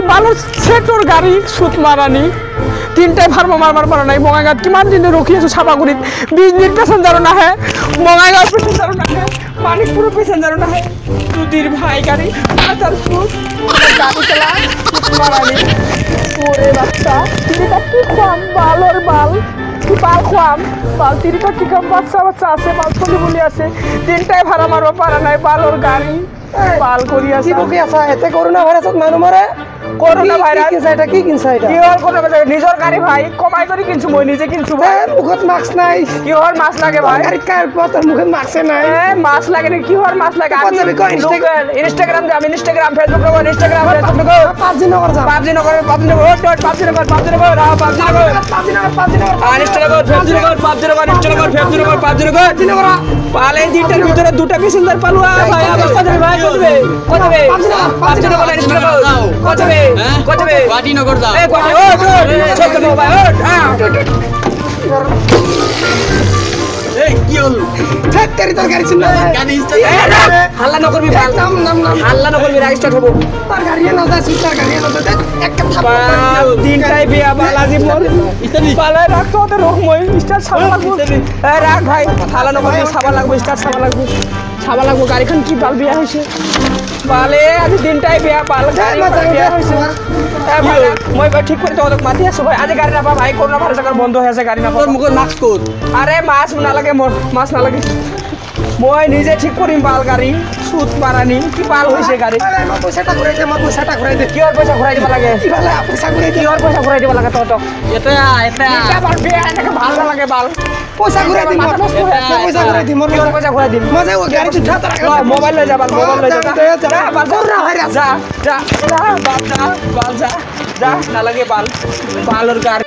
বালুৰ সেটৰ গাড়ী সুত মাৰানি তিনটাই ভাৰ মাৰমাৰ পাৰা নাই বঙাইগাঁৱত কিমান দিনে ৰখি আছো চাপাগুৰিত 20 মিনিট পেছেঞ্জাৰো নাহে বঙাইগাঁৱৰ পেছেঞ্জাৰো নাহে মানিকপুৰৰ পেছেঞ্জাৰো নাহে দুদিৰ ভাই গাড়ী আচার সুত গাড়ী চলা সুত মারানি ওরে বাচ্চা তিরিটা কি খাম বালর বাল কি বাল খাম বাল তিরিটা কি খাম বাচ্চা বাচ্চা আছে বাল ছলি বলি আছে তিনটাই ভাড়া মারবা পারা নাই বালর গাড়ী বাল করি আছে কি আছে এতে করোনা ভাইরাসত মানুহ মরে করোনা ভাইরাস এটা কি কিনছা এটা কিহৰ কৰোনা ভাইৰাস নিজৰ গাড়ী ভাই কমাই কৰি কিনছো মই নিজে কিনছো ভাই মুখত মাস্ক নাই কিহৰ মাছ লাগে ভাই গাড়ি কাৰ পতৰ মুখত মাস্ক নাই মাছ লাগে নে কিহৰ মাছ লাগে আমি ইনস্টাগ্রাম যাম ইনস্টাগ্রাম ফেসবুক নগর ইনস্টাগ্রাম ফেসবুক নগর পাবজি নগর যা পাবজি নগর পাবজি নগর পাবজি নগর পাবজি নগর পাবজি নগর ইনস্টাগ্রাম ফেসবুক নগর পাবজি নগর ইনস্টাগ্রাম ফেসবুক নগর পাবজি নগর পালে দিনটার ভিতরে দুটো প্যাসেঞ্জার পালু ভাই আবার কত ভাই কত পাবজি নগর ইনস্টাগ্রাম কত কত গুয়াহাটি নগর যাও এ কত ও ছোট নো ভাই ও এই কি হলো ফ্যাক্টরি তোর গাড়ি ছিল গাড়ি হাল্লা না করবি ভাই নাম হাল্লা না করবি রাগ স্টার্ট হবো তোর গাড়ি না দা সুতার গাড়ি না দা একটা বাল দিনটাই বিয়া বালাজি মোর পালায় রাখতো ওদের রোগ মই স্টার্ট সাবা লাগবো এ রাখ ভাই হাল্লা না করবি সাবা লাগবো স্টার্ট সাবা লাগবো গাড়িখান কি বাল বিয়া হইছে বালে আজ দিনটাই বিয়া বাল বিয়া হইছে এ ভাই মই ভাই ঠিক করে তো ওদের মাতি আছো ভাই আজ গাড়ি না ভাই করোনা ভাইরাস বন্ধ হয়ে আছে গাড়ি না তোর মুখে মাস্ক কর আরে মাছ না লাগে মোর মাছ না লাগে মই নিজে ঠিক করিম বাল গাড়ি সুত মারানি কি বাল হইছে গাড়ি পয়সাটা ঘুরাই দে কিহর পয়সা ঘুরাই দিব লাগে ইবালা পয়সা ঘুরাই দে কিহর পয়সা ঘুরাই দিব লাগে তো এটা এটা বাল বিয়া এটাকে ভাল না লাগে বাল পয়সা ঘুরাই দে পয়সা ঘুরাই দে মোর কিহর পয়সা ঘুরাই দিম মজা ও গাড়ি তুই ঠাতা রাখ মোবাইল লই যা বাল মোবাইল লই যা যা বাল করোনা ভাইরাস যা বাল যা না লাগে বাল বালর গাড়ি